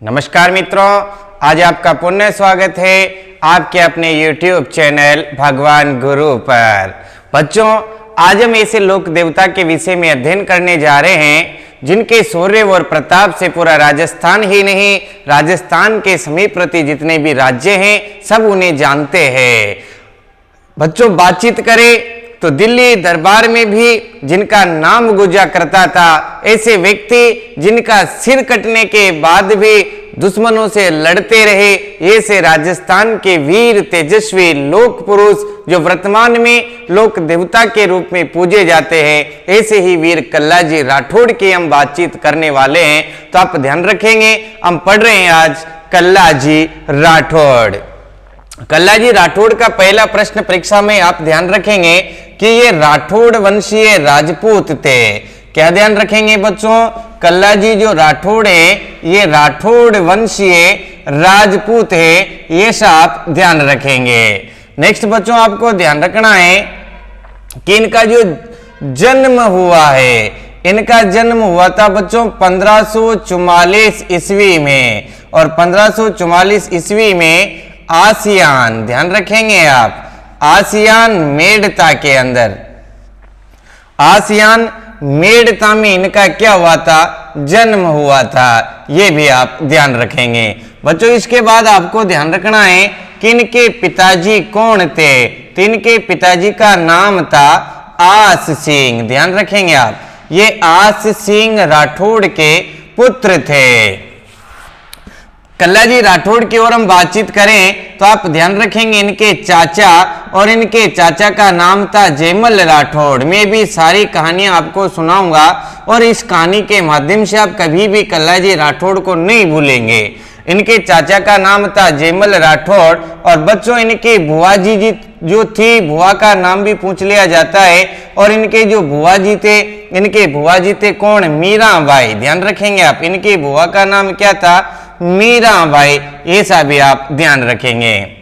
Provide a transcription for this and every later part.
नमस्कार मित्रों, आज आपका पुण्य स्वागत है आपके अपने YouTube चैनल भगवान गुरु पर। बच्चों, आज हम ऐसे लोक देवता के विषय में अध्ययन करने जा रहे हैं जिनके शौर्य और प्रताप से पूरा राजस्थान ही नहीं, राजस्थान के समीपवर्ती जितने भी राज्य हैं सब उन्हें जानते हैं। बच्चों, बातचीत करें तो दिल्ली दरबार में भी जिनका नाम गुजा करता था, ऐसे व्यक्ति जिनका सिर कटने के बाद भी दुश्मनों से लड़ते रहे, ऐसे राजस्थान के वीर तेजस्वी लोक पुरुष जो वर्तमान में लोक देवता के रूप में पूजे जाते हैं, ऐसे ही वीर कल्लाजी राठौड़ की हम बातचीत करने वाले हैं। तो आप ध्यान रखेंगे, हम पढ़ रहे हैं आज कल्लाजी राठौड़। कल्लाजी राठौड़ का पहला प्रश्न परीक्षा में आप ध्यान रखेंगे कि ये राठौड़ वंशीय राजपूत थे। क्या ध्यान रखेंगे बच्चों? कल्लाजी जो राठौड़ है ये राठौड़ वंशीय राजपूत है, ये आप ध्यान रखेंगे। नेक्स्ट बच्चों, आपको ध्यान रखना है कि इनका जो जन्म हुआ है, इनका जन्म हुआ था बच्चों 1544 ईस्वी में, और 1544 ईस्वी में आसियान, ध्यान रखेंगे आप, आसियान मेड़ता के अंदर, आसियान मेड़ता में इनका क्या हुआ था? जन्म हुआ था। ये भी आप ध्यान रखेंगे बच्चों। इसके बाद आपको ध्यान रखना है कि इनके पिताजी कौन थे। तो इनके पिताजी का नाम था आस सिंह, ध्यान रखेंगे आप, ये आस सिंह राठौड़ के पुत्र थे। कल्लाजी राठौड़ की ओर हम बातचीत करें तो आप ध्यान रखेंगे इनके चाचा, और इनके चाचा का नाम था जयमल राठौड़। मैं भी सारी कहानियां आपको सुनाऊंगा और इस कहानी के माध्यम से आप कभी भी कल्लाजी राठौड़ को नहीं भूलेंगे। इनके चाचा का नाम था जयमल राठौड़, और बच्चों इनके बुआ जी जो थी, बुआ का नाम भी पूछ लिया जाता है, और इनके जो बुआ जी थे, इनके बुआ जी थे कौन? मीराबाई, ध्यान रखेंगे आप, इनकी बुआ का नाम क्या था? मीराबाई। ऐसा भी आप ध्यान रखेंगे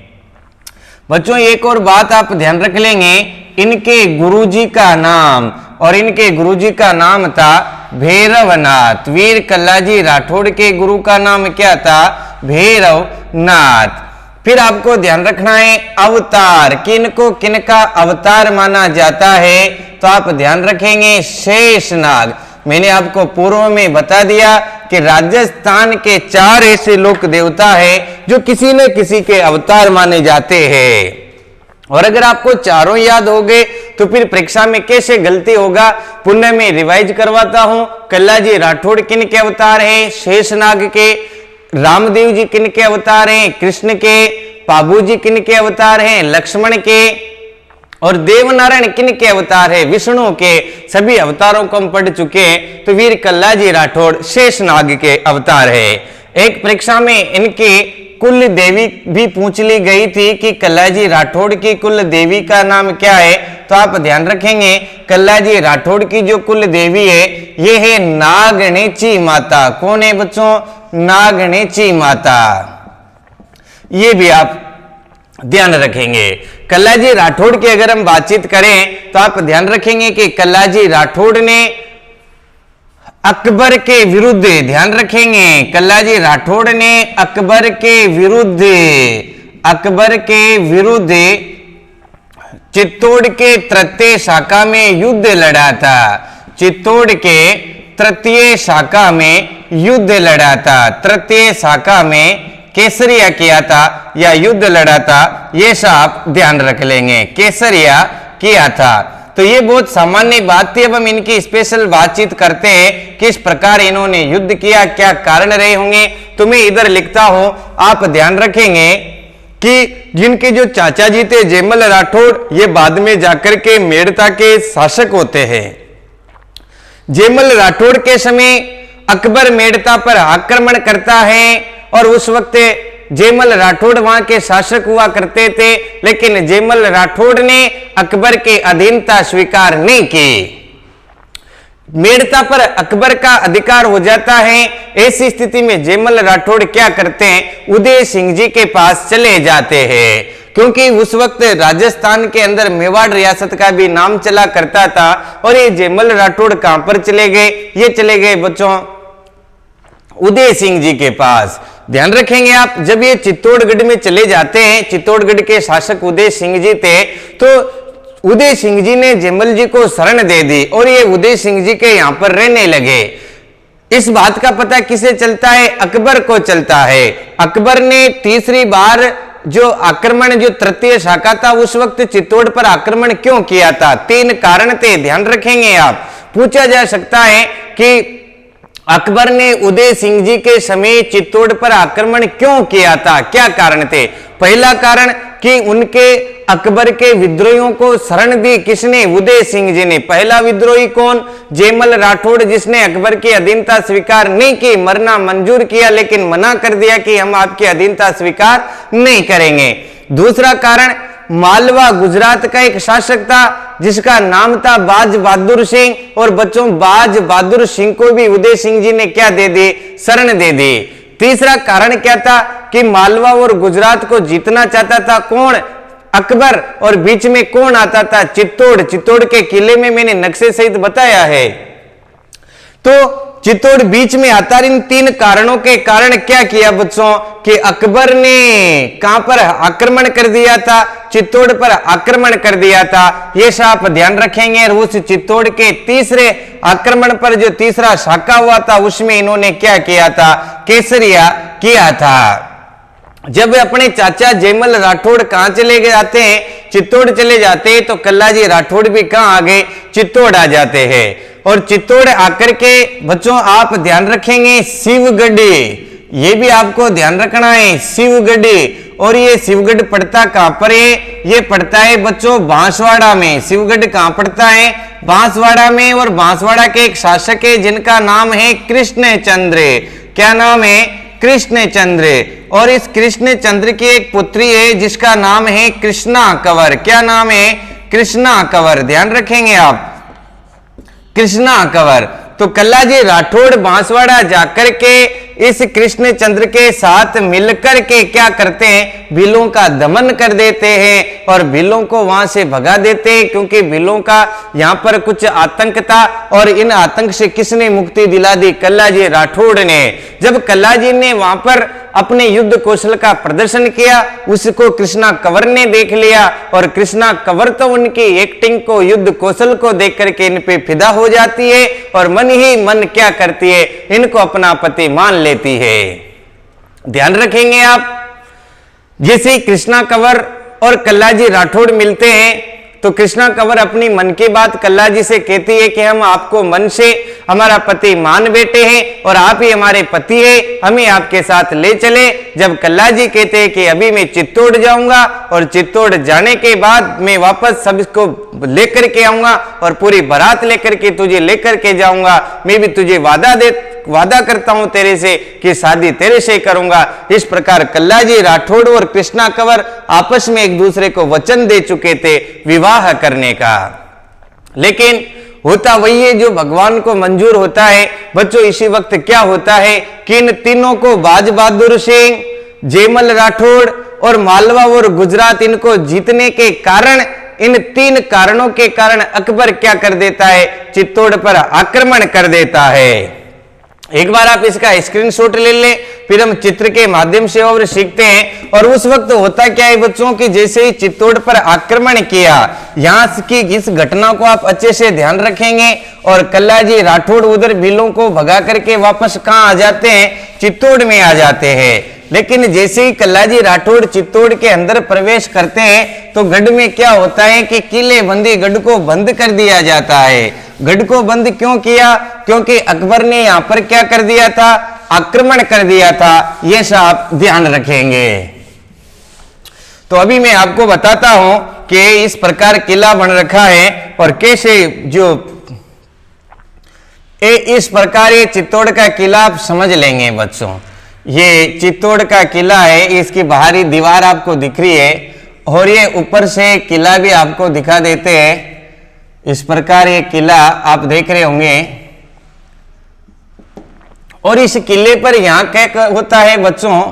बच्चों। एक और बात आप ध्यान रख लेंगे, इनके गुरुजी का नाम, और इनके गुरुजी का नाम था भैरवनाथ। वीर कल्लाजी राठौड़ के गुरु का नाम क्या था? भैरवनाथ। फिर आपको ध्यान रखना है अवतार, किनको किनका अवतार माना जाता है? तो आप ध्यान रखेंगे शेषनाग। मैंने आपको पूर्व में बता दिया कि राजस्थान के 4 ऐसे लोक देवता हैं जो किसी न किसी के अवतार माने जाते हैं, और अगर आपको चारों याद हो गए तो फिर परीक्षा में कैसे गलती होगा? पुनः में रिवाइज करवाता हूं। कल्लाजी राठौड़ किन के अवतार हैं? शेषनाग के। रामदेव जी किन के अवतार हैं? कृष्ण के। पाबू जी किन के अवतार हैं? लक्ष्मण के। और देवनारायण किन के अवतार है? विष्णु के। सभी अवतारों को हम पढ़ चुके हैं। तो वीर कल्लाजी राठौड़ शेषनाग के अवतार है। एक परीक्षा में इनकी कुल देवी भी पूछ ली गई थी कि कल्लाजी राठौड़ की कुल देवी का नाम क्या है? तो आप ध्यान रखेंगे कल्लाजी राठौड़ की जो कुल देवी है ये है नागणेची माता। कौन है बच्चों? नागणेची माता। ये भी आप ध्यान रखेंगे। कल्लाजी राठौड़ की अगर हम बातचीत करें तो आप ध्यान रखेंगे कि कल्लाजी राठौड़ ने अकबर के विरुद्ध, ध्यान रखेंगे, कल्लाजी राठौड़ ने अकबर के विरुद्ध चित्तौड़ के तृतीय शाखा में युद्ध लड़ा था। चित्तौड़ के तृतीय शाखा में युद्ध लड़ा था। तृतीय शाखा में केसरिया किया था या युद्ध लड़ा था, ये आप ध्यान रख लेंगे, केसरिया किया था। तो ये बहुत सामान्य बात थी। अब हम इनकी स्पेशल बातचीत करते हैं, किस प्रकार इन्होंने युद्ध किया, क्या कारण रहे होंगे। तो मैं इधर लिखता हूं, आप ध्यान रखेंगे कि जिनके जो चाचा जी थे जयमल राठौड़, ये बाद में जाकर के मेड़ता के शासक होते हैं। जयमल राठौड़ के समय अकबर मेड़ता पर आक्रमण करता है, और उस वक्त जयमल राठौड़ वहां के शासक हुआ करते थे, लेकिन जयमल राठौड़ ने अकबर के अधीनता स्वीकार नहीं की। मेड़ता पर अकबर का अधिकार हो जाता है। ऐसी स्थिति में जयमल राठौड़ क्या करते हैं? उदय सिंह जी के पास चले जाते हैं, क्योंकि उस वक्त राजस्थान के अंदर मेवाड़ रियासत का भी नाम चला करता था। और ये जयमल राठौड़ कहां पर चले गए? ये चले गए बच्चों उदय सिंह जी के पास। ध्यान रखेंगे आप, जब ये चित्तौड़गढ़ में चले जाते हैं, चित्तौड़गढ़ के शासक उदय सिंह जी थे, तो उदय सिंह जी ने जयमल जी को शरण दे दी और ये उदय सिंह जी के यहां पर रहने लगे। इस बात का पता किसे चलता है? अकबर को चलता है। अकबर ने तीसरी बार जो आक्रमण, जो तृतीय शाखा था, उस वक्त चित्तौड़ पर आक्रमण क्यों किया था? 3 कारण थे, ध्यान रखेंगे आप। पूछा जा सकता है कि अकबर ने उदय सिंह जी के समय चित्तौड़ पर आक्रमण क्यों किया था, क्या कारण थे? पहला कारण कि उनके अकबर के विद्रोहियों को शरण दी किसने? उदय सिंह जी ने। पहला विद्रोही कौन? जयमल राठौड़, जिसने अकबर की अधीनता स्वीकार नहीं की, मरना मंजूर किया लेकिन मना कर दिया कि हम आपकी अधीनता स्वीकार नहीं करेंगे। दूसरा कारण, मालवा गुजरात का एक शासक था जिसका नाम था बाज बहादुर सिंह, और बच्चों बाज बहादुर सिंह को भी उदय सिंह जी ने क्या दे दी? शरण दे दी। तीसरा कारण क्या था कि मालवा और गुजरात को जीतना चाहता था कौन? अकबर, और बीच में कौन आता था? चित्तौड़। चित्तौड़ के किले में मैंने नक्शे सहित बताया है। तो चित्तौड़ बीच में आता। इन 3 कारणों के कारण क्या किया बच्चों कि अकबर ने कहां पर आक्रमण कर दिया था? चित्तौड़ पर आक्रमण कर दिया था। ये आप ध्यान रखेंगे। और उस चित्तौड़ के तीसरे आक्रमण पर जो तीसरा शाखा हुआ था, उसमें इन्होंने क्या किया था? केसरिया किया था। जब अपने चाचा जयमल राठौड़ कहां चले जाते हैं? चित्तौड़ चले जाते हैं। तो कल्लाजी राठौड़ भी कहां आ गए? चित्तौड़ आ जाते हैं। और चित्तौड़ आकर के बच्चों आप ध्यान रखेंगे शिवगढ़, ये भी आपको ध्यान रखना है, शिवगढ़। और ये शिवगढ़ पड़ता कहां पर है? ये पड़ता है बच्चों बांसवाड़ा में। शिवगढ़ कहां पड़ता है? बांसवाड़ा में। और बांसवाड़ा के एक शासक है जिनका नाम है कृष्णचंद्र। क्या नाम है? कृष्णचंद्र। और इस कृष्णचंद्र की एक पुत्री है जिसका नाम है कृष्णा कंवर। क्या नाम है? कृष्णा कंवर। ध्यान रखेंगे आप, कृष्णा कंवर। तो कल्लाजी राठौड़ बांसवाड़ा जाकर के इस कृष्णचंद्र के साथ मिलकर के क्या करते हैं? भीलों का दमन कर देते हैं और भीलों को वहां से भगा देते हैं, क्योंकि भीलों का यहां पर कुछ आतंक था। और इन आतंक से किसने मुक्ति दिला दी? कल्लाजी राठौड़ ने। जब कल्लाजी ने वहां पर अपने युद्ध कौशल का प्रदर्शन किया, उसको कृष्णा कंवर ने देख लिया और कृष्णा कंवर तो उनकी एक्टिंग को, युद्ध कौशल को देख करके इन पे फिदा हो जाती है और मन ही मन क्या करती है? इनको अपना पति मान लेती है। ध्यान रखेंगे आप, जैसे ही कृष्णा कंवर और कल्लाजी राठौड़ मिलते हैं तो कृष्णा कंवर अपनी मन की बात कल्लाजी से कहती है कि हम आपको मन से हमारा पति मान बैठे हैं और आप ही हमारे पति हैं, हमें आपके साथ ले चले। जब कल्लाजी कहते हैं कि अभी मैं चित्तौड़ जाऊंगा और चित्तौड़ जाने के बाद मैं वापस सबको लेकर के आऊंगा और पूरी बारात लेकर के तुझे लेकर के जाऊंगा, मैं भी तुझे वादा करता हूं तेरे से कि शादी तेरे से करूंगा। इस प्रकार कल्लाजी राठौड़ और कृष्णा कंवर आपस में एक दूसरे को वचन दे चुके थे विवाह करने का। लेकिन होता वही है जो भगवान को मंजूर होता है बच्चों। इसी वक्त क्या होता है कि इन तीनों को बाज बहादुर सिंह, जयमल राठौड़ और मालवा और गुजरात, इनको जीतने के कारण, इन 3 कारणों के कारण अकबर क्या कर देता है? चित्तौड़ पर आक्रमण कर देता है। एक बार आप इसका स्क्रीनशॉट ले लें, फिर हम चित्र के माध्यम से और सीखते हैं। और उस वक्त होता क्या है बच्चों कि जैसे ही चित्तौड़ पर आक्रमण किया, यहां की इस घटना को आप अच्छे से ध्यान रखेंगे। और कल्लाजी राठौड़ उधर भीलों को भगा करके वापस कहां आ जाते हैं? चित्तौड़ में आ जाते हैं। लेकिन जैसे ही कल्लाजी राठौड़ चित्तौड़ के अंदर प्रवेश करते हैं तो गढ़ में क्या होता है कि किले बंदी गढ़ को बंद कर दिया जाता है। गढ़ को बंद क्यों किया? क्योंकि अकबर ने यहां पर क्या कर दिया था? आक्रमण कर दिया था। ये सब ध्यान रखेंगे। तो अभी मैं आपको बताता हूं कि इस प्रकार किला बन रखा है और कैसे जो इस प्रकार ये चित्तौड़ का किला आप समझ लेंगे बच्चों। ये चित्तौड़ का किला है, इसकी बाहरी दीवार आपको दिख रही है और ये ऊपर से किला भी आपको दिखा देते हैं। इस प्रकार ये किला आप देख रहे होंगे। और इस किले पर यहां क्या होता है बच्चों?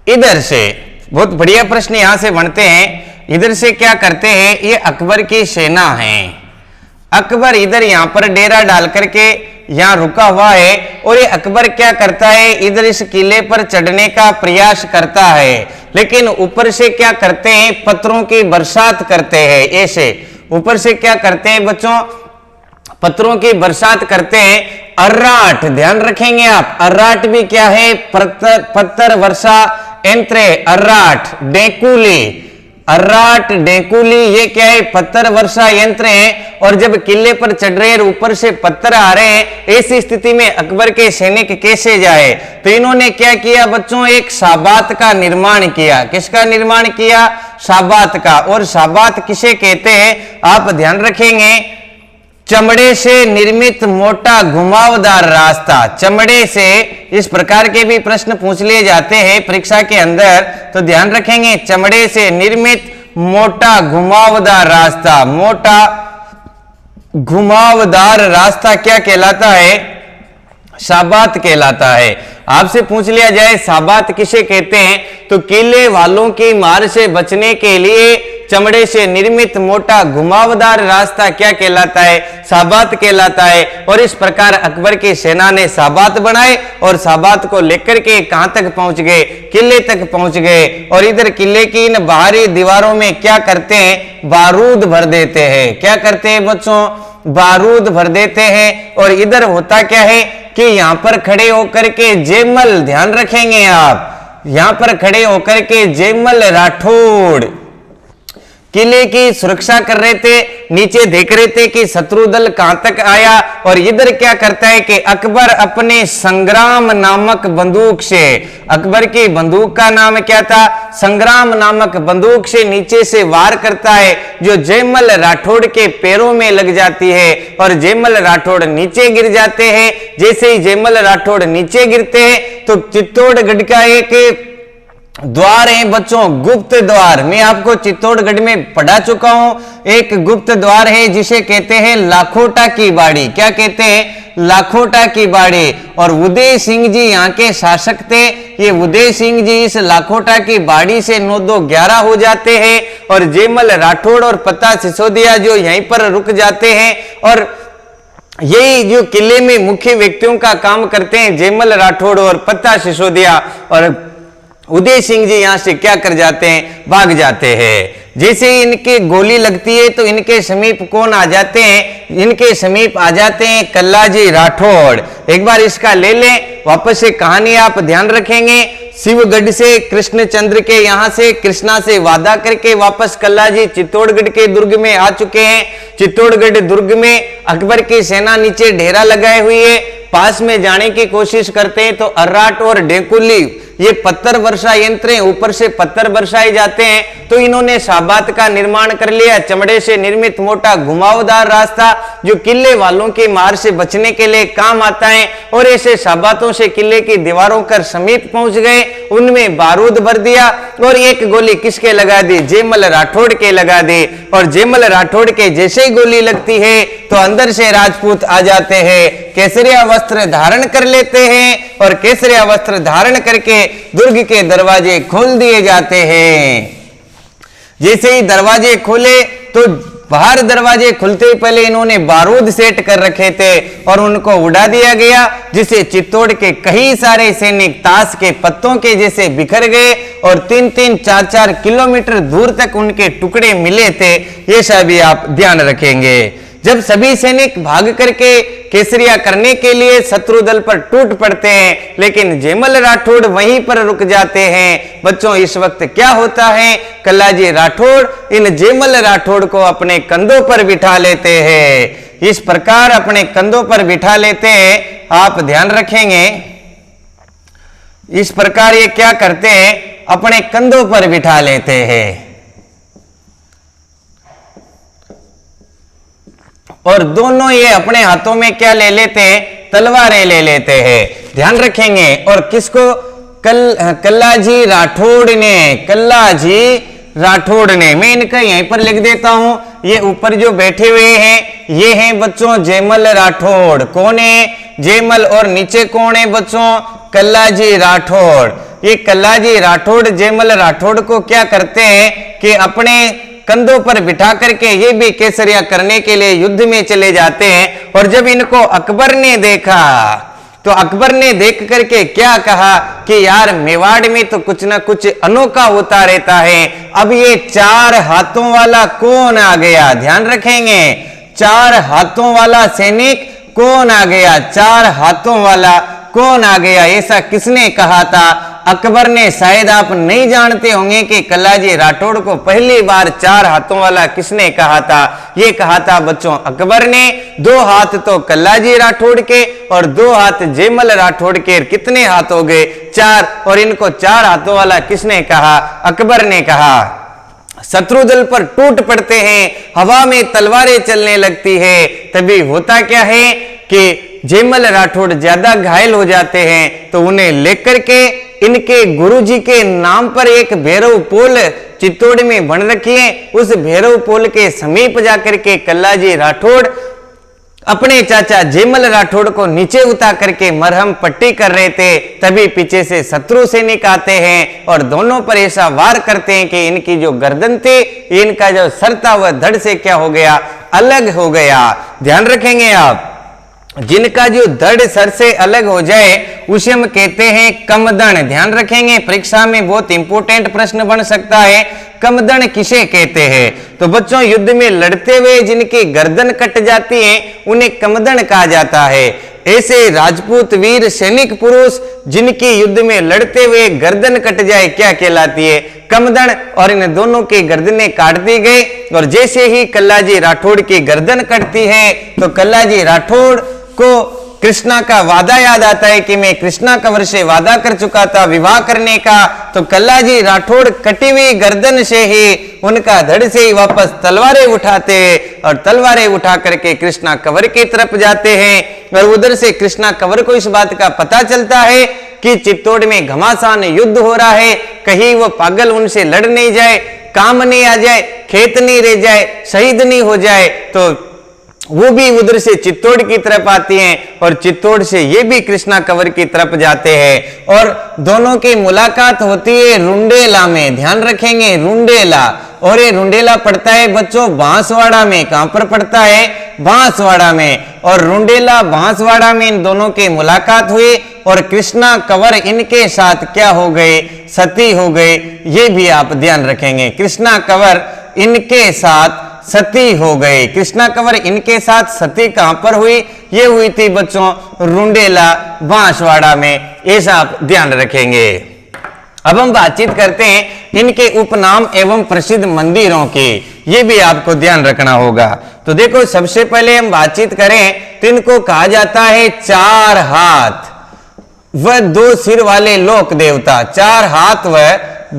इधर से बहुत बढ़िया प्रश्न यहां से बनते हैं। इधर से क्या करते हैं? ये अकबर की सेना है। अकबर इधर यहाँ पर डेरा डाल करके यहाँ रुका हुआ है और ये अकबर क्या करता है, इधर इस किले पर चढ़ने का प्रयास करता है, लेकिन ऊपर से क्या करते हैं, पत्थरों की बरसात करते हैं। ऐसे ऊपर से क्या करते हैं बच्चों, पत्थरों की बरसात करते हैं। अर्राट, ध्यान रखेंगे आप, अर्राट भी क्या है, पत्थर वर्षा यंत्र। अर्राट, डेकुली, अर्राट डेकुली, ये क्या है, पत्थर वर्षा यंत्र है। और जब किले पर चढ़ रहे हैं, ऊपर से पत्थर आ रहे हैं, ऐसी स्थिति में अकबर के सैनिक कैसे जाए, तो इन्होंने क्या किया बच्चों, एक साबात का निर्माण किया। किसका निर्माण किया, साबात का। और साबात किसे कहते हैं, आप ध्यान रखेंगे, चमड़े से निर्मित मोटा घुमावदार रास्ता। चमड़े से, इस प्रकार के भी प्रश्न पूछ लिए जाते हैं परीक्षा के अंदर, तो ध्यान रखेंगे, चमड़े से निर्मित मोटा घुमावदार रास्ता। मोटा घुमावदार रास्ता क्या कहलाता है, साबात कहलाता है। आपसे पूछ लिया जाए साबात किसे कहते हैं, तो किले वालों की मार से बचने के लिए चमड़े से निर्मित मोटा घुमावदार रास्ता क्या कहलाता है, साबात कहलाता है। और इस प्रकार अकबर की सेना ने साबात बनाए और साबात को लेकर के कहां तक पहुंच गए, किले तक पहुंच गए। और इधर किले की इन बाहरी दीवारों में क्या करते हैं, बारूद भर देते हैं। क्या करते हैं बच्चों, बारूद भर देते हैं। और इधर होता क्या है कि यहां पर खड़े होकर के जयमल, ध्यान रखेंगे आप, यहां पर खड़े होकर के जयमल राठौड़ किले की सुरक्षा कर रहे थे, नीचे देख रहे थे कि शत्रु दल कहां तक आया। और इधर क्या करता है कि अकबर अपने संग्राम नामक बंदूक से, अकबर की बंदूक का नाम क्या था, संग्राम नामक बंदूक से नीचे से वार करता है, जो जयमल राठौड़ के पैरों में लग जाती है और जयमल राठौड़ नीचे गिर जाते हैं। जैसे ही जयमल राठौड़ नीचे गिरते हैं तो चित्तौड़गढ़ का एक द्वार है बच्चों, गुप्त द्वार, मैं आपको चित्तौड़गढ़ में पढ़ा चुका हूं। एक गुप्त द्वार है जिसे कहते हैं लाखोटा की बाड़ी। क्या कहते हैं, लाखोटा की बाड़ी। और उदय सिंह जी यहाँ के शासक थे। ये उदय सिंह जी इस लाखोटा की बाड़ी से 9-2-11 हो जाते हैं और जयमल राठौड़ और पत्ता सिसोदिया जो यहीं पर रुक जाते हैं। और यही जो किले में मुख्य व्यक्तियों का काम करते हैं, जयमल राठौड़ और पत्ता सिसोदिया। और उदय सिंह जी यहां से क्या कर जाते हैं, भाग जाते हैं। जैसे ही इनके गोली लगती है तो इनके समीप कौन आ जाते हैं, इनके समीप आ जाते हैं कल्लाजी राठौड़। एक बार इसका ले लें, वापस से कहानी आप ध्यान रखेंगे। शिवगढ़ से कृष्णचंद्र के यहाँ से कृष्णा से वादा करके वापस कल्लाजी चित्तौड़गढ़ के दुर्ग में आ चुके हैं। चित्तौड़गढ़ दुर्ग में अकबर की सेना नीचे डेरा लगाए हुई है। पास में जाने की कोशिश करते हैं तो अर्राट और डेकुली, ये पत्थर वर्षा यंत्र हैं, ऊपर से पत्थर बरसाए जाते हैं। तो इन्होंने साबात का निर्माण कर लिया, चमड़े से निर्मित मोटा घुमावदार रास्ता जो किले वालों की मार से बचने के लिए काम आता है। और ऐसे साबातों से किले की दीवारों कर समीप पहुंच गए, उनमें बारूद भर दिया और एक गोली किसके लगा दी, जयमल राठौड़ के लगा दी। और जयमल राठौड़ के जैसे ही गोली लगती है तो अंदर से राजपूत आ जाते हैं, केसरिया वस्त्र धारण कर लेते हैं और केसरिया वस्त्र धारण करके दुर्ग के दरवाजे खोल दिए जाते हैं। जैसे ही दरवाजे खोले तो बाहर दरवाजे खुलते ही पहले इन्होंने बारूद सेट कर रखे थे और उनको उड़ा दिया गया, जिसे चित्तौड़ के कई सारे सैनिक ताश के पत्तों के जैसे बिखर गए और 3-3, 4-4 किलोमीटर दूर तक उनके टुकड़े मिले थे। ये सब भी आप ध्यान रखेंगे। जब सभी सैनिक भाग करके केसरिया करने के लिए शत्रु दल पर टूट पड़ते हैं, लेकिन जयमल राठौड़ वहीं पर रुक जाते हैं। बच्चों इस वक्त क्या होता है, कल्लाजी राठौड़ इन जयमल राठौड़ को अपने कंधों पर बिठा लेते हैं। इस प्रकार अपने कंधों पर बिठा लेते हैं, आप ध्यान रखेंगे। इस प्रकार ये क्या करते हैं, अपने कंधों पर बिठा लेते हैं और दोनों ये अपने हाथों में क्या ले लेते हैं, तलवारें ले लेते हैं। ध्यान रखेंगे। और किसको, कल्लाजी राठौड़ ने, कल्लाजी राठौड़ ने, मैं इनका यहीं पर लिख देता हूं। ये ऊपर जो बैठे हुए हैं ये हैं बच्चों जयमल राठौड़। कौन है, जयमल। और नीचे कौन है बच्चों, कल्लाजी राठौड़। ये कल्लाजी राठौड़ जयमल राठौड़ को क्या करते हैं कि अपने कंधों पर बिठा करके ये भी केसरिया करने के लिए युद्ध में चले जाते हैं। और जब इनको अकबर ने देखा तो अकबर ने देख करके क्या कहा कि यार मेवाड़ में तो कुछ ना कुछ अनोखा होता रहता है। अब ये 4 हाथों वाला कौन आ गया, ध्यान रखेंगे, 4 हाथों वाला सैनिक कौन आ गया, 4 हाथों वाला कौन आ गया, ऐसा किसने कहा था? अकबर ने। शायद आप नहीं जानते होंगे कि कल्लाजी राठौड़ को पहली बार 4 हाथों वाला किसने कहा था। ये कहा था बच्चों अकबर ने। 2 हाथ तो कल्लाजी राठौड़ के और 2 हाथ जयमल राठौड़ के, कितने हाथ हो गए? 4। और इनको 4 हाथों वाला किसने कहा? अकबर ने कहा। शत्रु दल पर टूट पड़ते हैं, हवा में तलवारें चलने लगती है। तभी होता क्या है कि जयमल राठौड़ ज्यादा घायल हो जाते हैं, तो उन्हें लेकर के इनके गुरुजी के नाम पर एक भैरव पोल चित्तौड़ में बन रखी है। उस भैरव पोल के समीप जाकर के कल्लाजी राठौड़ अपने चाचा जयमल राठौड़ को नीचे उतार करके मरहम पट्टी कर रहे थे। तभी पीछे से शत्रु सैनिक आते हैं और दोनों पर ऐसा वार करते हैं कि इनकी जो गर्दन थी, इनका जो सर था वह धड़ से क्या हो गया, अलग हो गया। ध्यान रखेंगे आप, जिनका जो धड़ सर से अलग हो जाए उसे हम कहते हैं कमदण। ध्यान रखेंगे, परीक्षा में बहुत इंपॉर्टेंट प्रश्न बन सकता है, कमदण किसे कहते हैं? तो बच्चों युद्ध में लड़ते हुए जिनकी गर्दन कट जाती है उन्हें कमदण कहा जाता है। ऐसे राजपूत वीर सैनिक पुरुष जिनकी युद्ध में लड़ते हुए गर्दन कट जाए क्या कहलाती है? कमदण। और इन दोनों की गर्दनें काट दी गई। और जैसे ही कल्लाजी राठौड़ की गर्दन कटती है तो कल्लाजी राठौड़ को कृष्णा का वादा याद आता है कि मैं कृष्णा कंवर से वादा कर चुका था विवाह करने का। तो कल्लाजी राठौड़ कटी हुई गर्दन से ही, उनका धड़ से ही वापस तलवारें उठाते हैं और तलवारें उठा करके कृष्णा कंवर की तरफ जाते हैं। और उधर से कृष्णा कंवर को इस बात का पता चलता है कि चित्तौड़ में घमासान युद्ध हो रहा है, कहीं वो पागल उनसे लड़ नहीं जाए, काम नहीं आ जाए, खेत नहीं रह जाए, शहीद नहीं हो जाए। तो वो भी उधर से चित्तौड़ की तरफ आती हैं और चित्तौड़ से ये भी कृष्णा कंवर की तरफ जाते हैं और दोनों की मुलाकात होती है रुंडेला में। ध्यान रखेंगे, रुंडेला। और ये रुंडेला पड़ता है बच्चों बांसवाड़ा में। कहां पर पड़ता है? बांसवाड़ा में। और रुंडेला बांसवाड़ा में इन दोनों की मुलाकात हुई और कृष्णा कंवर इनके साथ क्या हो गए? सती हो गए। ये भी आप ध्यान रखेंगे, कृष्णा कंवर इनके साथ सती हो गए। कृष्णा कंवर इनके साथ सती कहां पर हुई? ये हुई थी बच्चों रुंडेला बांसवाड़ा में। ऐसा आप ध्यान रखेंगे। अब हम बातचीत करते हैं इनके उपनाम एवं प्रसिद्ध मंदिरों की। ये भी आपको ध्यान रखना होगा। तो देखो, सबसे पहले हम बातचीत करें तो इनको कहा जाता है 4 हाथ व 2 सिर वाले लोक देवता। 4 हाथ व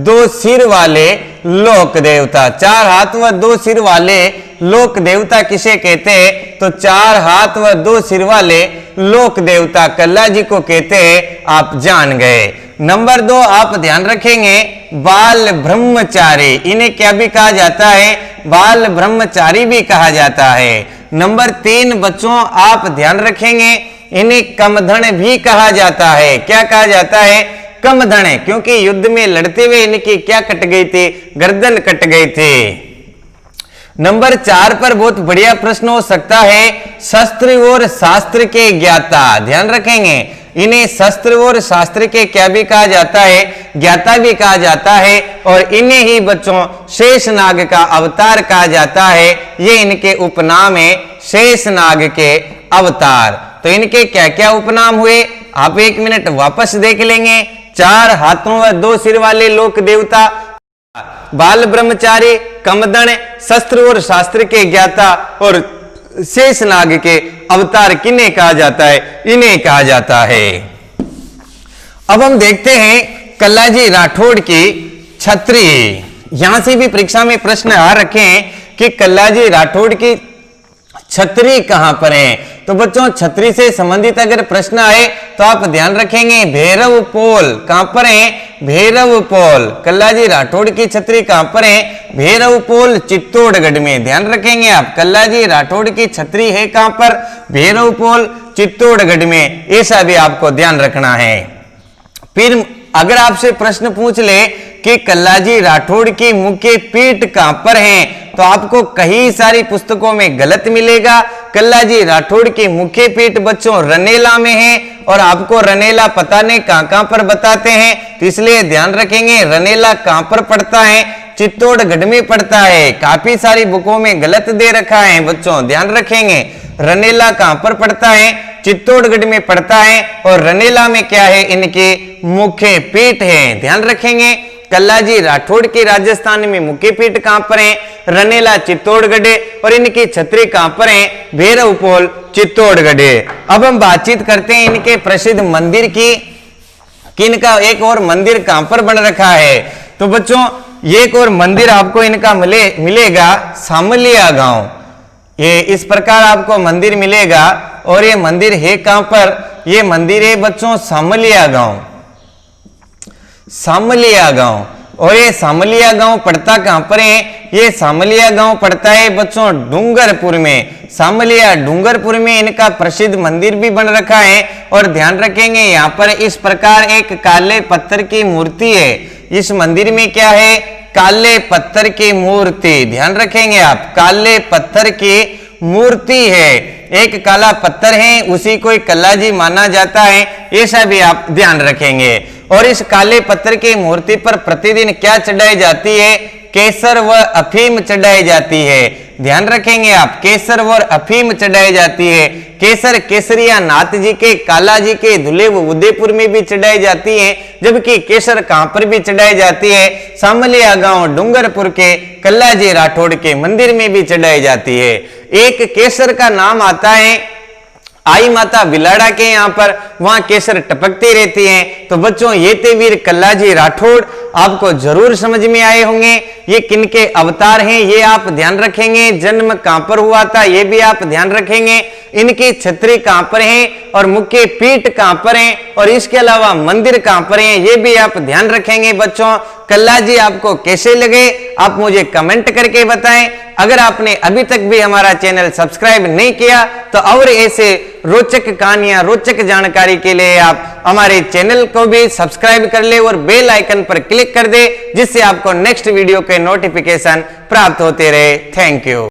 2 सिर वाले लोक देवता। 4 हाथ व 2 सिर वाले लोक देवता किसे कहते हैं? तो 4 हाथ व 2 सिर वाले लोक देवता कल्लाजी को कहते हैं। आप जान गए। नंबर 2 आप ध्यान रखेंगे, बाल ब्रह्मचारी। इन्हें क्या भी कहा जाता है? बाल ब्रह्मचारी भी कहा जाता है। नंबर 3 बच्चों आप ध्यान रखेंगे, इन्हें कमधण भी कहा जाता है। क्या कहा जाता है? कमधण। क्योंकि युद्ध में लड़ते हुए इनकी क्या कट गई थी? गर्दन कट गई थी। नंबर 4 पर बहुत बढ़िया प्रश्न हो सकता है, शस्त्र और शास्त्र के ज्ञाता। ध्यान रखेंगे, इन्हें शस्त्र और शास्त्र के क्या भी कहा जाता है? ज्ञाता भी कहा जाता है। और इन्हें ही बच्चों शेषनाग का अवतार कहा जाता है। ये इनके उपनाम है, शेषनाग के अवतार। तो इनके क्या क्या उपनाम हुए आप 1 मिनट वापस देख लेंगे। 4 हाथों व 2 सिर वाले लोक देवता, बाल ब्रह्मचारी, कमदण, शस्त्र और शास्त्र के ज्ञाता और शेषनाग के अवतार किन्हें कहा जाता है? इन्हें कहा जाता है। अब हम देखते हैं कल्लाजी राठौड़ की छत्री। यहां से भी परीक्षा में प्रश्न आ रखे हैं कि कल्लाजी राठौड़ की छत्री कहां पर है? तो बच्चों छत्री से संबंधित अगर प्रश्न आए तो आप ध्यान रखेंगे भैरव पोल। कहां पर है? भैरव पोल। कल्लाजी राठौड़ की छत्री कहां पर है? भैरव पोल चित्तौड़गढ़ में। ध्यान रखेंगे आप, कल्लाजी राठौड़ की छत्री है कहां पर? भैरव पोल चित्तौड़गढ़ में। ऐसा भी आपको ध्यान रखना है। फिर अगर आपसे प्रश्न पूछ ले कि कल्लाजी राठौड़ की मुख्य पीठ कहां पर है, तो आपको कई सारी पुस्तकों में गलत मिलेगा। कल्लाजी राठौड़ की मुख्य पीठ बच्चों रनेला में है, और आपको रनेला पता नहीं कहां पर बताते हैं, तो इसलिए ध्यान रखेंगे रनेला कहां पर पड़ता है, चित्तौड़गढ़ में पड़ता है। काफी सारी बुकों में गलत दे रखा है बच्चों, ध्यान रखेंगे रनेला कहां पर पड़ता है, चित्तौड़गढ़ में पड़ता है, और रनेला में क्या है, इनके मुख्य पीठ है। ध्यान रखेंगे कल्लाजी राठौड़ की राजस्थान में मुख्य पीठ कहां पर है, रनेला चित्तौड़गढ़, और इनकी छतरी कहां पर है, भैरवपोल चित्तौड़गढ़। अब हम बातचीत करते हैं इनके प्रसिद्ध मंदिर की, किनका एक और मंदिर कहां पर बन रखा है। तो बच्चों एक और मंदिर आपको इनका मिलेगा सामलिया गांव, ये इस प्रकार आपको मंदिर मिलेगा, और ये मंदिर है कहां पर, ये मंदिर है बच्चों सामलिया गांव, सामलिया गांव। और ये सामलिया गांव पड़ता कहां पर है, ये सामलिया गांव पड़ता है बच्चों डूंगरपुर में। सामलिया डूंगरपुर में इनका प्रसिद्ध मंदिर भी बन रखा है, और ध्यान रखेंगे यहां पर इस प्रकार एक काले पत्थर की मूर्ति है। इस मंदिर में क्या है, काले पत्थर की मूर्ति, ध्यान रखेंगे आप, काले पत्थर की मूर्ति है, एक काला पत्थर है, उसी को कल्लाजी माना जाता है, ऐसा भी आप ध्यान रखेंगे। और इस काले पत्थर की मूर्ति पर प्रतिदिन क्या चढ़ाई जाती है, केसर व अफीम चढ़ाई जाती है। ध्यान रखेंगे आप, केसर व अफीम चढ़ाई जाती है। केसर केसरिया नाथ जी के, काला जी के धुलेव उदयपुर में भी चढ़ाई जाती है, जबकि केसर कहां पर भी चढ़ाई जाती है, सामलिया गांव डूंगरपुर के कल्लाजी राठौड़ के मंदिर में भी चढ़ाई जाती है। एक केसर का नाम आता है आई माता बिलाड़ा के, यहाँ पर वहां केसर टपकती रहती हैं। तो बच्चों ये थे वीर कल्लाजी राठौड़, आपको जरूर समझ में आए होंगे ये किनके अवतार हैं, ये आप ध्यान रखेंगे। जन्म कहां पर हुआ था ये भी आप ध्यान रखेंगे, इनकी छतरी कहां पर है और मुख्य पीठ कहां पर है, और इसके अलावा मंदिर कहां पर है ये भी आप ध्यान रखेंगे। बच्चों कल्लाजी आपको कैसे लगे आप मुझे कमेंट करके बताएं। अगर आपने अभी तक भी हमारा चैनल सब्सक्राइब नहीं किया तो और ऐसे रोचक कहानियां, रोचक जानकारी के लिए आप हमारे चैनल को भी सब्सक्राइब कर ले और बेल आइकन पर क्लिक कर दे, जिससे आपको नेक्स्ट वीडियो के नोटिफिकेशन प्राप्त होते रहे। Thank you.